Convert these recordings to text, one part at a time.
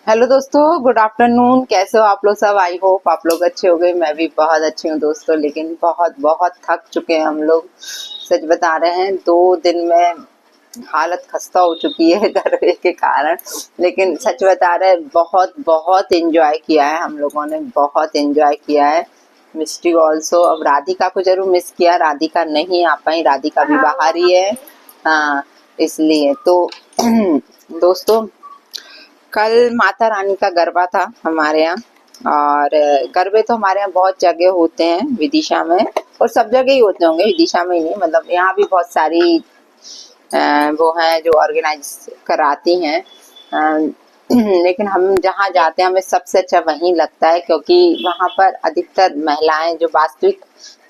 Hello दोस्तों, good afternoon. कैसे हो आप लोग सब? आई होप आप लोग अच्छे हो गए। मैं भी बहुत अच्छी हूँ दोस्तों, लेकिन बहुत बहुत थक चुके हैं हम लोग। सच बता रहे हैं, 2 दिन में हालत खस्ता हो चुकी है गर्मी के कारण। लेकिन सच बता रहे हैं, बहुत बहुत एंजॉय किया है हम लोगों ने, बहुत एंजॉय किया है। मिस्टी ऑल्सो। अब राधिका को जरूर मिस किया, राधिका नहीं आ पाई, राधिका भी बाहर ही है। हाँ, इसलिए तो दोस्तों, कल माता रानी का गरबा था हमारे यहाँ। और गरबे तो हमारे यहाँ बहुत जगह होते हैं विदिशा में, और सब जगह ही होते होंगे, विदिशा में ही नहीं। मतलब यहाँ भी बहुत सारी वो हैं जो ऑर्गेनाइज कराती हैं। लेकिन हम जहाँ जाते हैं हमें सबसे अच्छा वहीं लगता है, क्योंकि वहाँ पर अधिकतर महिलाएं, जो वास्तविक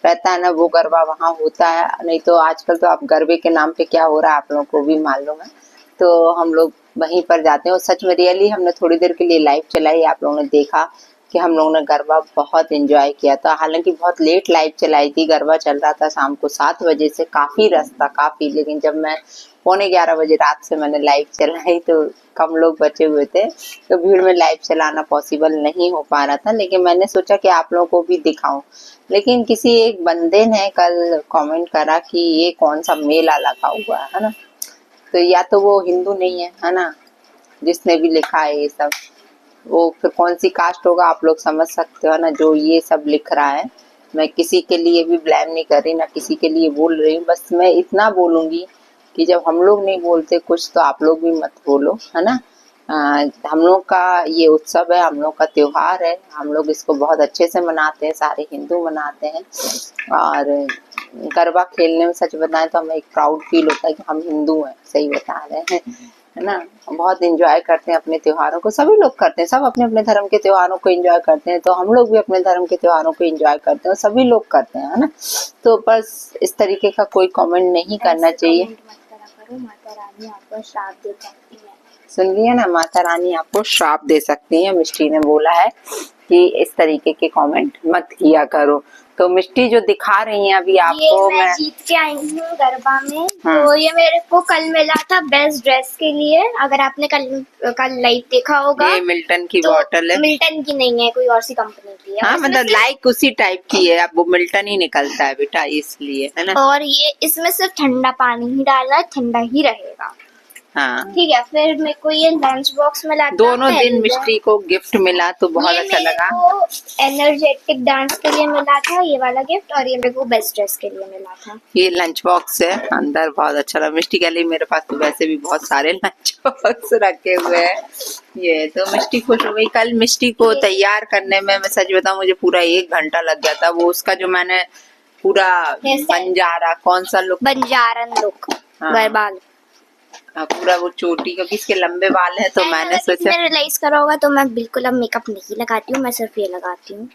रहता है ना वो गरबा वहाँ होता है। नहीं तो आजकल तो आप गरबे के नाम पे क्या हो रहा है आप लोगों को भी मालूम है। तो हम लोग वहीं पर जाते हैं, और सच में रियली हमने थोड़ी देर के लिए लाइव चलाई, आप लोगों ने देखा कि हम लोगों ने गरबा बहुत एंजॉय किया था। हालांकि बहुत लेट लाइव चलाई थी, गरबा चल रहा था शाम को 7 बजे से, काफी रश था काफी। लेकिन जब मैं 11:15 बजे रात से मैंने लाइव चलाई तो कम लोग बचे हुए थे, तो भीड़ में लाइव चलाना पॉसिबल नहीं हो पा रहा था। लेकिन मैंने सोचा कि आप लोगों को भी दिखाऊं। लेकिन किसी एक बंदे ने कल कमेंट करा कि ये कौन सा मेला लगा हुआ है ना। तो या तो वो हिंदू नहीं है ना, जिसने भी लिखा है ये सब। वो फिर कौन सी कास्ट होगा आप लोग समझ सकते हो ना, जो ये सब लिख रहा है। मैं किसी के लिए भी ब्लेम नहीं कर रही, ना किसी के लिए बोल रही हूँ। बस मैं इतना बोलूंगी कि जब हम लोग नहीं बोलते कुछ, तो आप लोग भी मत बोलो, है ना। हम लोग का ये उत्सव है, हम लोग का त्योहार है, हम लोग इसको बहुत अच्छे से मनाते हैं, सारे हिंदू मनाते हैं। और गरबा खेलने में सच बताएं तो हमें एक प्राउड फील होता है कि हम हिंदू हैं, सही बता रहे हैं, है ना। बहुत एंजॉय करते हैं अपने त्योहारों को, सभी लोग करते हैं, सब अपने अपने धर्म के त्योहारों को एंजॉय करते हैं। तो हम लोग भी अपने धर्म के त्योहारों को एंजॉय करते हैं, सभी लोग करते हैं, है ना। तो बस इस तरीके का कोई कमेंट नहीं करना चाहिए। माता रानी आपको श्राप दे सकती है। सुन लिया ना, माता रानी आपको श्राप दे सकती है। मिष्टी ने बोला है कि इस तरीके के कमेंट मत किया करो। तो मिष्टी जो दिखा रही है अभी आपको, मैं जीत के आई हूँ गरबा में। तो ये मेरे को कल मिला था बेस्ट ड्रेस के लिए। अगर आपने कल लाइव देखा होगा, ये मिल्टन की तो बॉटल है। मिल्टन की नहीं है, कोई और सी कंपनी की है। हाँ, मतलब लाइक उसी टाइप की है। अब वो मिल्टन ही निकलता है बेटा, इसलिए, है ना। और ये इसमें सिर्फ ठंडा पानी ही डालना है, ठंडा ही रहेगा। हाँ, ठीक है। फिर मेरे को ये लंच बॉक्स मिला था। दोनों दिन मिष्टी को गिफ्ट मिला तो बहुत अच्छा लगा। को एनर्जेटिक डांस के लिए मिला था ये वाला गिफ्ट, और ये मेरे को बेस्ट ड्रेस के लिए मिला था। ये लंच बॉक्स है, अंदर बहुत अच्छा लगा। मिष्टी के लिए मेरे पास तो वैसे भी बहुत सारे लंच बॉक्स रखे हुए हैं। ये तो मिष्टी खुश हो गई। कल मिष्टी को तैयार करने में, मैं सच बताऊं, मुझे पूरा 1 घंटा लग गया था। वो उसका जो मैंने पूरा बंजारा, कौन सा लुक, बंजारन लुक, गरबा लुक, पूरा वो चोटी, क्योंकि इसके लंबे बाल है, तो मैंने सोचा रियलाइज करा होगा तो मैं बिल्कुल अब मेकअप नहीं लगाती हूँ, मैं सिर्फ ये लगाती हूँ।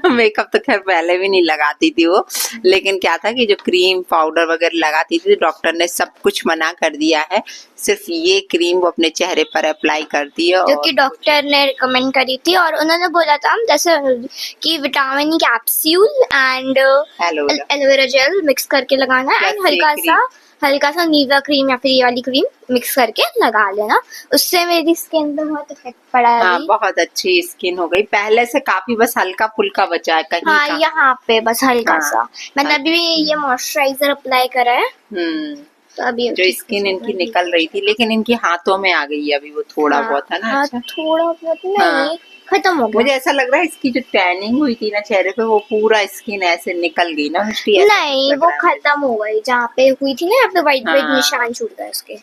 मेकअप तो खैर पहले भी नहीं लगाती थी वो, लेकिन क्या था कि जो क्रीम पाउडर वगैरह लगाती थी, डॉक्टर ने सब कुछ मना कर दिया है। सिर्फ ये क्रीम वो अपने चेहरे पर अप्लाई करती है, जो कि डॉक्टर ने रिकमेंड करी थी। और उन्होंने बोला था जैसे कि vitamin capsule and aloe vera gel mix करके लगाना है, एंड हल्का सा नीवा क्रीम या फिर ये वाली क्रीम मिक्स करके लगा लेना। उससे मेरी स्किन पे बहुत इफेक्ट पड़ा है। हाँ, बहुत अच्छी स्किन हो गई पहले से काफी, बस हल्का फुल्का बचा है कहीं। हाँ, यहाँ पे बस हल्का सा। मैंने अभी भी ये मॉइस्चराइजर अप्लाई करा है। तो अभी जो स्किन इनकी निकल रही थी, लेकिन इनके हाथों में आ गई है अभी वो थोड़ा बहुत, है ना। अच्छा, थोड़ा बहुत नहीं, खत्म हो गया। मुझे ऐसा लग रहा है इसकी जो टैनिंग हुई थी ना चेहरे पे, वो पूरा स्किन ऐसे निकल गई ना। नहीं, वो खत्म हो गई। जहाँ पे हुई थी ना, यहाँ पे व्हाइट व्हाइट निशान छूट गए उसके।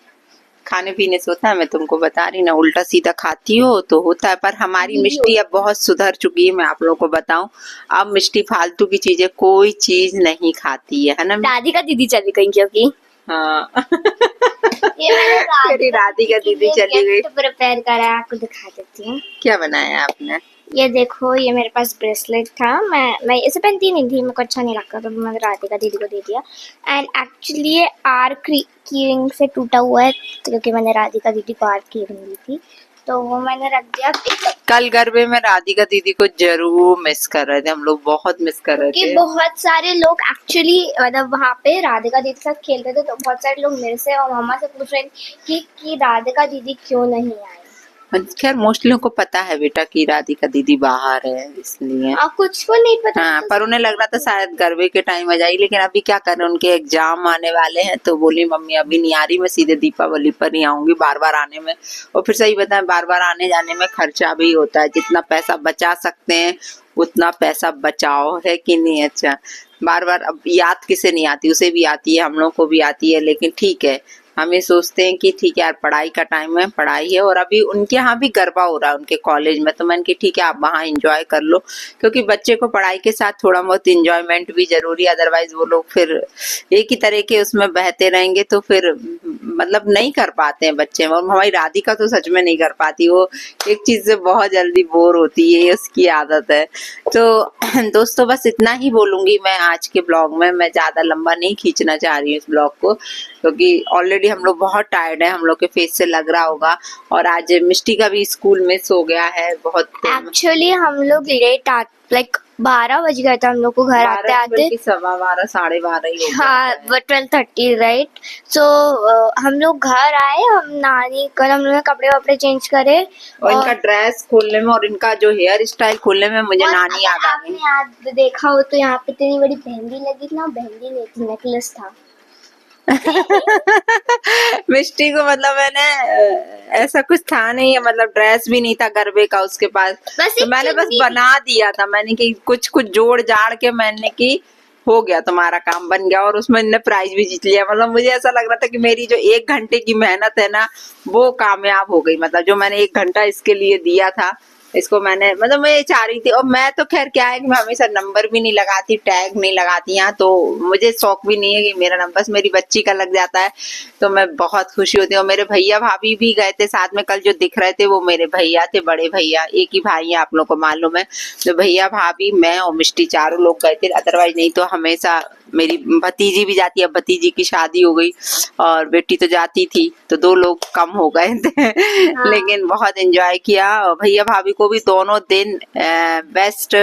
खाने पीने से होता है, मैं तुमको बता रही ना, उल्टा सीधा खाती हो तो होता है। पर हमारी मिष्टी अब बहुत सुधर चुकी है, मैं आप लोगों को बताऊं। अब मिष्टी फालतू की चीजें कोई चीज नहीं खाती है ना। दादी का दीदी चली गई क्योंकि हाँ ये मैंने राधिका दीदी चली गई। प्रिपेयर करा है, आपको दिखा देती हूँ। क्या बनाया आपने? ये देखो, ये मेरे पास ब्रेसलेट था। मैं इसे पहनती नहीं थी, मेरे को अच्छा नहीं लगता, तो मैंने राधिका दीदी को दे दिया। एंड एक्चुअली ये आर की रिंग से टूटा हुआ है, क्योंकि मैंने राधिका दीदी को आर की रिंग दी थी, तो वो मैंने रख दिया। कल गरबे में राधिका दीदी को जरूर मिस कर रहे थे हम लोग, बहुत मिस कर रहे थे। बहुत सारे लोग एक्चुअली मतलब वहाँ पे राधिका दीदी के साथ खेलते थे, तो बहुत सारे लोग मेरे से और मामा से पूछ रहे थे कि राधिका दीदी क्यों नहीं आई। खैर मोस्टली उनको पता है बेटा कि राधिका दीदी बाहर है, इसलिए कुछ को नहीं पता। हाँ, पर उन्हें लग रहा था शायद गरबे के टाइम आ जाएगी, लेकिन अभी क्या कर रहे हैं, उनके एग्जाम आने वाले हैं तो बोली मम्मी अभी नहीं आ रही, मैं सीधे दीपावली पर ही आऊंगी। बार बार आने में, और फिर सही बताएं बार बार आने जाने में खर्चा भी होता है, जितना पैसा बचा सकते हैं उतना पैसा बचाओ, है कि नहीं। अच्छा, बार बार अब याद किसे नहीं आती, उसे भी आती है, हम लोग को भी आती है, लेकिन ठीक है, हम ये सोचते हैं कि ठीक है यार पढ़ाई का टाइम है, पढ़ाई है। और अभी उनके यहाँ भी गरबा हो रहा है उनके कॉलेज में, तो मैंने कि ठीक है आप वहाँ एंजॉय कर लो, क्योंकि बच्चे को पढ़ाई के साथ थोड़ा बहुत एंजॉयमेंट भी जरूरी है, अदरवाइज वो लोग फिर एक ही तरह के उसमें बहते रहेंगे तो फिर मतलब नहीं कर पाते हैं बच्चे। और हमारी राधिका तो सच में नहीं कर पाती, वो एक चीज से बहुत जल्दी बोर होती है, उसकी आदत है। तो दोस्तों बस इतना ही बोलूंगी मैं आज के ब्लॉग में, मैं ज्यादा लंबा नहीं खींचना चाह रही हूँ इस ब्लॉग को, क्योंकि ऑलरेडी हम लोग बहुत टायर्ड है, हम लोग के फेस से लग रहा होगा। और आज मिष्टी का भी स्कूल मिस हो गया है बहुत। एक्चुअली हम लोग लेट लाइक 12 बज गया था हम लोग को घर आते आते, 12:15 12:30 ही हो गया। हाँ 12:30 राइट। सो हम लोग घर आए, हम नानी कल हम लोग ने कपड़े वपड़े चेंज करे, और इनका ड्रेस खोलने में और इनका जो हेयर स्टाइल खोलने में मुझे नानी याद आ गई। आपने देखा हो तो यहाँ पे इतनी बड़ी मेहंदी लगी थी ना, मेहंदी नहीं थी, नेकलेस था। मिष्टी को मतलब मैंने ऐसा कुछ था नहीं है, मतलब ड्रेस भी नहीं था गरबे का उसके पास, तो मैंने बस बना दिया था, मैंने कि कुछ कुछ जोड़ जाड़ के मैंने कि हो गया तुम्हारा काम बन गया, और उसमें इन्हें प्राइज भी जीत लिया। मतलब मुझे ऐसा लग रहा था कि मेरी जो 1 घंटे की मेहनत है ना वो कामयाब हो गई, मतलब जो मैंने 1 घंटा इसके लिए दिया था, इसको मैंने मतलब मैं चाह रही थी। और मैं तो खैर क्या है कि मैं हमेशा नंबर भी नहीं लगाती, टैग नहीं लगाती यहाँ, तो मुझे शौक भी नहीं है कि मेरा नंबर बस मेरी बच्ची का लग जाता है, तो मैं बहुत खुशी होती हूँ। और मेरे भैया भाभी भी गए थे साथ में, कल जो दिख रहे थे वो मेरे भैया थे, बड़े भैया, एक ही भाई है, आप लोग को मालूम है। तो भैया भाभी मैं और मिष्टी चारों लोग गए थे, अदरवाइज नहीं तो हमेशा मेरी भतीजी भी जाती है, भतीजी की शादी हो गई और बेटी तो जाती थी, तो 2 लोग कम हो गए थे। हाँ। लेकिन बहुत एंजॉय किया। भैया भाभी को भी दोनों दिन बेस्ट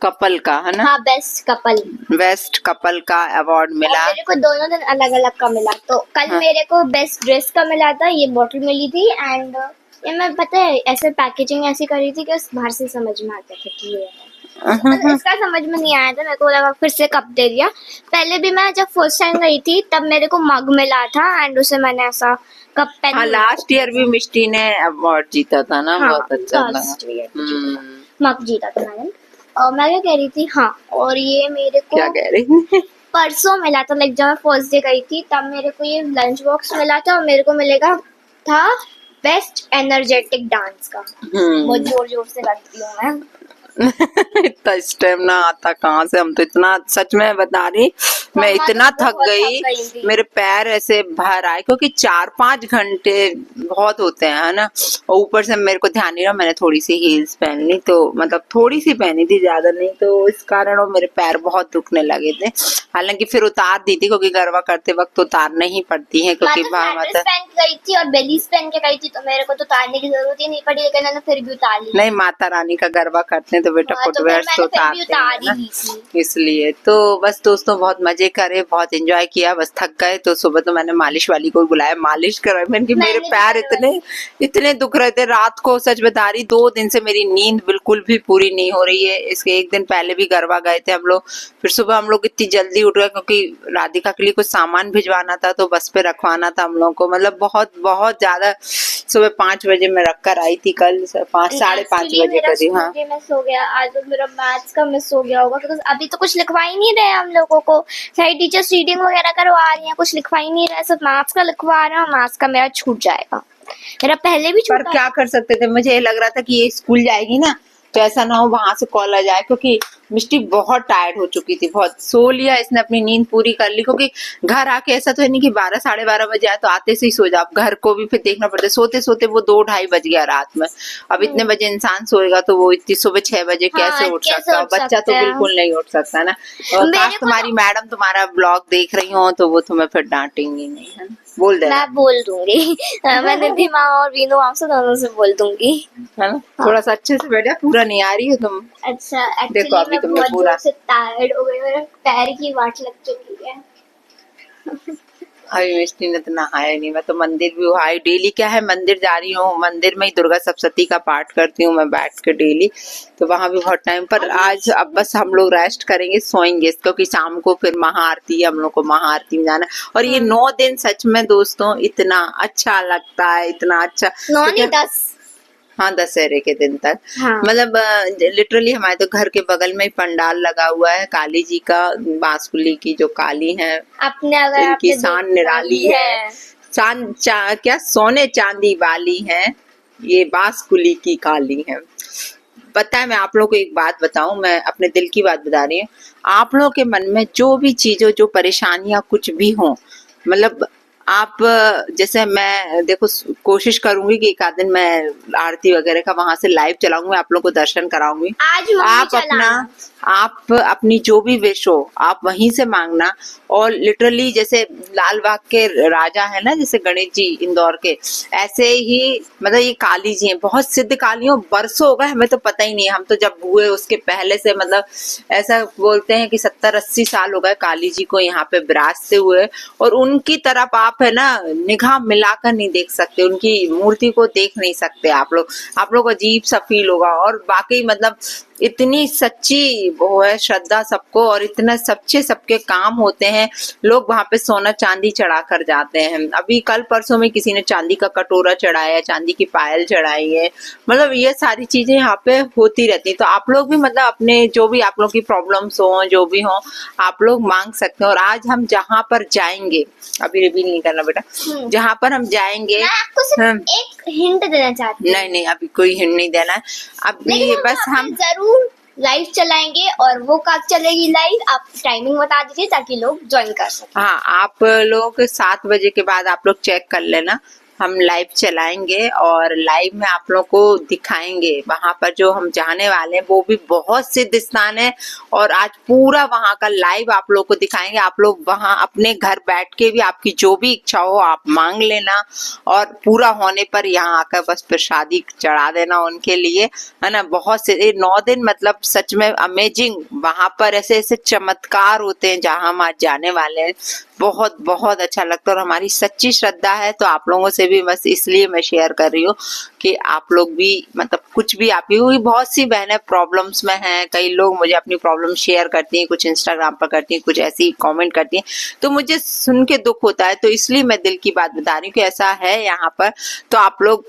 कपल का, है ना, हाँ बेस्ट कपल का अवार्ड मिला। मेरे को दोनों दिन अलग अलग का मिला, तो कल हाँ। मेरे को बेस्ट ड्रेस का मिला था, ये बॉटल मिली थी, एंड ये मैं पता है ऐसे पैकेजिंग ऐसी करी थी कि बाहर से समझ में आता था कि ये तो इसका समझ में नहीं आया था, मेरे को लगा फिर से कप दे दिया। पहले भी मैं जब फर्स्ट टाइम गई थी तब मेरे को मग मिला था, एंड उसे मैंने ऐसा कप पहन। हाँ, लास्ट ईयर भी मिष्टी ने अवार्ड जीता था ना, हाँ, बहुत अच्छा मग जीता था मैंने। और मैं क्या कह रही थी, हाँ, और ये मेरे को क्या कह रही परसों मिला था, लाइक जब मैं फर्स्ट डे गई थी तब मेरे को ये लंच बॉक्स मिला था, और मेरे को मिलेगा था बेस्ट एनर्जेटिक डांस का। बहुत जोर जोर से लगती हूँ मैं। इतना स्टेमिना आता कहाँ से, हम तो इतना सच में बता रही, मैं इतना थक गई, मेरे पैर ऐसे भर आए, क्योंकि 4-5 घंटे बहुत होते हैं, है ना। और ऊपर से मेरे को ध्यान नहीं रहा, मैंने थोड़ी सी हील्स पहन ली, तो मतलब थोड़ी सी पहनी थी, ज्यादा नहीं, तो इस कारण और मेरे पैर बहुत दुखने लगे थे। हालांकि फिर उतार दी थी, क्योंकि गरबा करते वक्त उतारने ही पड़ती है, क्योंकि गई थी और बेलीज पहन के गई थी, तो मेरे को तो उतारने की जरूरत ही नहीं पड़ी, लेकिन मैंने फिर भी उतार ली। नहीं, माता रानी का गरबा करते हैं तो बेटा फुटवेयर तो उतारते हैं, इसलिए। तो बस दोस्तों बहुत मजे करे, बहुत एंजॉय किया, बस थक गए, तो सुबह तो मैंने मालिश वाली को बुलाया, मालिश करवाई। मैंने कि मेरे पैर इतने दुख रहे थे रात को, सच बता रही 2 दिन से मेरी नींद बिल्कुल भी पूरी नहीं हो रही है। इसके 1 दिन पहले भी गरबा गए थे हम लोग, फिर सुबह हम लोग इतनी जल्दी उठ गए, क्योंकि राधिका के लिए कुछ सामान भिजवाना था, तो बस पे रखवाना था हम लोग को, मतलब बहुत बहुत ज्यादा। सुबह 5 बजे मैं रख कर आई थी, कल 5-5:30 बजे करीब। हाँ, मिस हो गया आज, तो मेरा मैथ्स का मिस हो गया होगा, क्योंकि अभी तो कुछ लिखवा ही नहीं रहे हम लोगों को। सारी टीचर्स रीडिंग वगैरह करवा रही हैं, कुछ लिखवा ही नहीं रहे, सिर्फ मैथ्स का लिखवा रहा है। मैथ्स का मेरा छूट जाएगा, मेरा पहले भी छूटा। पर क्या कर सकते थे, मुझे लग रहा था कि ये स्कूल जाएगी ना, तो ऐसा ना हो वहां से कॉल आ जाए, क्योंकि मिष्टी बहुत टायर्ड हो चुकी थी, बहुत सो लिया इसने, अपनी नींद पूरी कर ली। क्योंकि घर आके ऐसा तो है नहीं कि 12-12:30 बजे आए तो आते से ही सो जाओ, घर को भी फिर देखना पड़ता है, सोते सोते वो 2-2:30 बज गया रात में। अब इतने बजे इंसान सोएगा तो वो इतनी सुबह 6 बजे कैसे उठ सकता है, बच्चा तो बिल्कुल नहीं उठ सकता ना। और खास तुम्हारी मैडम तुम्हारा ब्लॉग देख रही हो तो वो तुम्हें फिर डांटेंगी नहीं, है ना, बोल देना। मैं बोल दूंगी, मैंने भी माँ और वीनू आपसे दोनों से बोल दूंगी, है ना। थोड़ा सा अच्छे से बैठा, पूरा नहीं आ रही हो तुम। अच्छा, देखो अभी तुमने पूरा टायर्ड हो गई, मेरे पैर की वाट लग चुकी है। अभी मिष्टी ने तो नहाया नहीं, मैं तो मंदिर भी हुआ डेली। क्या है, मंदिर जा रही हूँ, मंदिर में ही दुर्गा सप्तशती का पाठ करती हूँ मैं बैठ के डेली, तो वहां भी बहुत टाइम पर। आज अब बस हम लोग रेस्ट करेंगे, सोएंगे, क्योंकि शाम को फिर महाआरती है, हम लोग को महाआरती में जाना। और ये 9 दिन सच में दोस्तों इतना अच्छा लगता है, इतना अच्छा। 9 नहीं 10। हाँ, दशहरे के दिन तक। हाँ। मतलब लिटरली हमारे तो घर के बगल में ही पंडाल लगा हुआ है काली जी का, बांसुरी की जो काली है, अपने अगर इनकी शान निराली है, क्या सोने चांदी वाली है, ये बांसुरी की काली है। पता है, मैं आप लोगों को एक बात बताऊं, मैं अपने दिल की बात बता रही हूँ। आप लोगों के मन में जो भी चीजों, जो परेशानियां कुछ भी हो, मतलब आप जैसे मैं देखो कोशिश करूंगी कि एक आध दिन मैं आरती वगैरह का वहां से लाइव चलाऊंगी, आप लोगों को दर्शन कराऊंगी। आप अपनी जो भी विश हो आप वहीं से मांगना। और लिटरली जैसे लाल बाग के राजा है ना, जैसे गणेश जी इंदौर के, ऐसे ही मतलब ये काली जी हैं, बहुत सिद्ध काली हो। बरसों हो गए, हमें तो पता ही नहीं है, हम तो जब हुए उसके पहले से, मतलब ऐसा बोलते हैं कि 70-80 साल हो गए काली जी को यहाँ पे विराजते हुए। और उनकी तरफ आप है ना निगाह मिलाकर नहीं देख सकते, उनकी मूर्ति को देख नहीं सकते आप लोग अजीब सा फील होगा। और बाकी मतलब इतनी सच्ची वो है श्रद्धा सबको, और इतने सच्चे सबके काम होते हैं। लोग वहां पे सोना चांदी चढ़ा कर जाते हैं। अभी कल परसों में किसी ने चांदी का कटोरा चढ़ाया, चांदी की पायल चढ़ाई है। मतलब ये सारी चीजें यहाँ पे होती रहती। तो आप लोग भी मतलब अपने जो भी आप लोग की प्रॉब्लम्स हो, जो भी हो, आप लोग मांग सकते हैं। और आज हम जहाँ पर जाएंगे, अभी रिवील नहीं करना बेटा, जहाँ पर हम जाएंगे, मैं आपको सिर्फ एक हिंट देना चाहती हूँ। नहीं अभी कोई हिंट नहीं देना है अभी, बस हम जरूर लाइव चलाएंगे। और वो कब चलेगी लाइव, आप टाइमिंग बता दीजिए ताकि लोग ज्वाइन कर सकें। हाँ, आप लोग 7 बजे के बाद आप लोग चेक कर लेना, हम लाइव चलाएंगे और लाइव में आप लोग को दिखाएंगे। वहां पर जो हम जाने वाले हैं वो भी बहुत सिद्ध स्थान है, और आज पूरा वहां का लाइव आप लोग को दिखाएंगे। आप लोग वहां अपने घर बैठ के भी आपकी जो भी इच्छा हो आप मांग लेना, और पूरा होने पर यहाँ आकर बस प्रसादी चढ़ा देना उनके लिए, है ना। बहुत से 9 दिन मतलब सच में अमेजिंग, वहां पर ऐसे ऐसे चमत्कार होते हैं जहां हम आज जाने वाले हैं। बहुत बहुत अच्छा लगता है, और हमारी सच्ची श्रद्धा है। तो आप लोगों से भी बस इसलिए मैं शेयर कर रही हूँ कि आप लोग भी मतलब कुछ भी, आप ही बहुत सी बहनें प्रॉब्लम्स में हैं, कई लोग मुझे अपनी प्रॉब्लम शेयर करती हैं, कुछ इंस्टाग्राम पर करती हैं, कुछ ऐसी कमेंट करती हैं, तो मुझे सुन के दुख होता है। तो इसलिए मैं दिल की बात बता रही हूँ कि ऐसा है यहाँ पर। तो आप लोग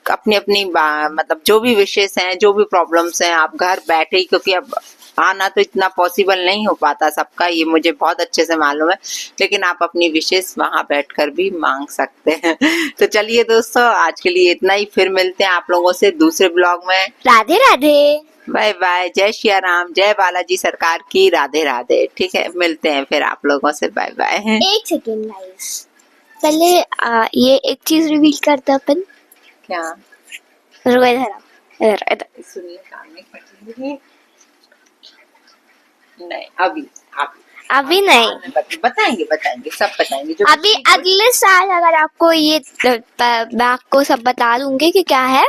अपनी अपनी मतलब जो भी विशेष हैं, जो भी प्रॉब्लम्स हैं, आप घर बैठे ही, क्योंकि अब आना तो इतना पॉसिबल नहीं हो पाता सबका, ये मुझे बहुत अच्छे से मालूम है, लेकिन आप अपनी विशेष वहां बैठकर भी मांग सकते हैं। तो चलिए दोस्तों, आज के लिए इतना ही, फिर मिलते हैं आप लोगों से दूसरे ब्लॉग में। राधे राधे, बाय बाय, जय श्री राम, जय बालाजी सरकार की, राधे राधे। ठीक है, मिलते हैं फिर आप लोगों से, बाय बाय। एक सेकेंड गाइस, पहले ये एक चीज रिवील करते अपन। क्या? इधर सुनिए, काम नहीं, नहीं अभी नहीं बताएंगे सब बताएंगे जो अभी अगले साल। अगर आपको ये मैं आपको सब बता दूंगी कि क्या है,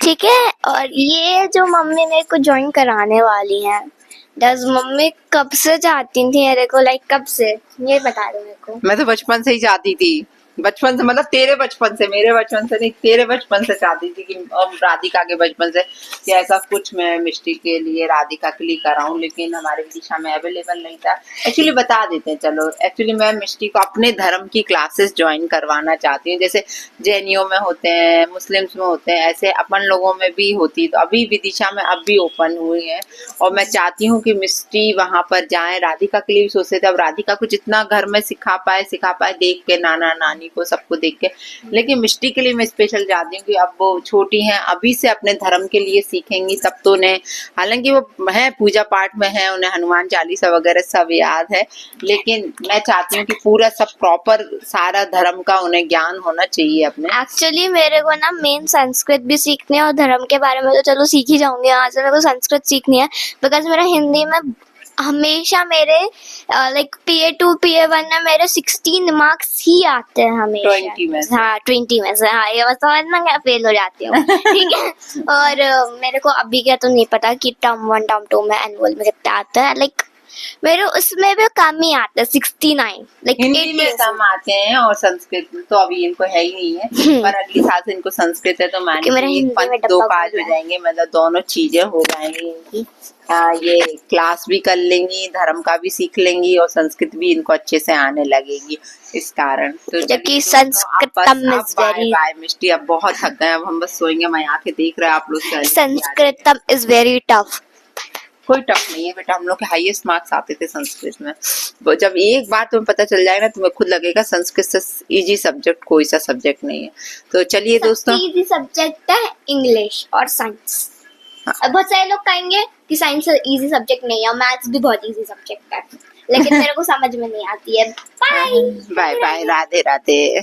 ठीक है। और ये जो मम्मी मेरे को ज्वाइन कराने वाली है, मम्मी कब से चाहती थी मेरे को, लाइक कब से, ये बता दो मेरे को। मैं तो बचपन से ही चाहती थी, बचपन से, मतलब तेरे बचपन से, मेरे बचपन से नहीं, तेरे बचपन से चाहती थी कि राधिका के बचपन से कि ऐसा कुछ मैं मिष्टी के लिए, राधिका के लिए कराऊं, लेकिन हमारे विदिशा में अवेलेबल नहीं था। एक्चुअली बता देते हैं, चलो, एक्चुअली मैं मिष्टी को अपने धर्म की क्लासेस ज्वाइन करवाना चाहती हूँ। जैसे जैनियों में होते हैं, मुस्लिम्स में होते हैं, ऐसे अपन लोगों में भी होती। तो अभी विदिशा में अब भी ओपन हुई है, और मैं चाहती हूँ कि मिष्टी वहां पर जाए। राधिका के लिए भी सोचते थे, अब राधिका को जितना घर में सिखा पाए देख के, नाना नानी को सबको देख के, लेकिन मिष्टी के लिए मैं स्पेशल चाहती हूँ कि अब वो छोटी हैं, अभी से अपने धर्म के लिए सीखेंगी तब तो उन्हें, हालांकि वो है पूजा पाठ में है, उन्हें हनुमान चालीसा वगैरह सब याद है, लेकिन मैं चाहती हूँ कि पूरा सब प्रॉपर सारा धर्म का उन्हें ज्ञान होना चाहिए अपने। एक्चुअली मेरे को ना मेन संस्कृत भी सीखनी है, और धर्म के बारे में तो चलो सीख ही जाऊंगी, यहाँ से मेरे को संस्कृत सीखनी है, बिकॉज मेरा हिंदी में हमेशा मेरे लाइक PA2 PA1 में मेरे 16 मार्क्स ही आते हैं हमेशा, 20 में से। हाँ 20 में से, हाँ, ये समझना क्या, फेल हो जाती हूँ। ठीक है। और मेरे को अभी क्या तो नहीं पता कि टर्म 1 टर्म 2 में एनुअल में कितना आता है, लाइक मेरे उसमें भी कम ही आता है 69, लाइक हिंदी में कम आते हैं और संस्कृत में तो अभी इनको है ही नहीं है, पर अगले साल से इनको संस्कृत है तो मानेंगे 2 पास हो जाएंगे, मतलब दोनों चीजें हो जाएंगी इनकी। ये क्लास भी कर लेंगी, धर्म का भी सीख लेंगी और संस्कृत भी इनको अच्छे से आने लगेगी इस कारण। तो जबकि संस्कृतम इज वेरी, बाय मिस्टी, अब बहुत थक गए, अब हम बस सोएंगे। मैं आके देख रहा है आप लोग। संस्कृतम इज वेरी टफ। कोई टफ नहीं है बेटा, हम लोग के हाईएस्ट मार्क्स आते थे संस्कृत में। जब एक बात तुम्हें पता चल जाएगा ना, तुम्हें खुद लगेगा संस्कृत से इजी सब्जेक्ट कोई सा सब्जेक्ट नहीं है। तो चलिए दोस्तों, इजी सब्जेक्ट है इंग्लिश और साइंस। बहुत सारे लोग कहेंगे कि साइंस इजी सब्जेक्ट नहीं है, और मैथ्स भी बहुत इजी सब्जेक्ट है, लेकिन मेरे को समझ में नहीं आती है। Bye bye bye, Radhe Radhe.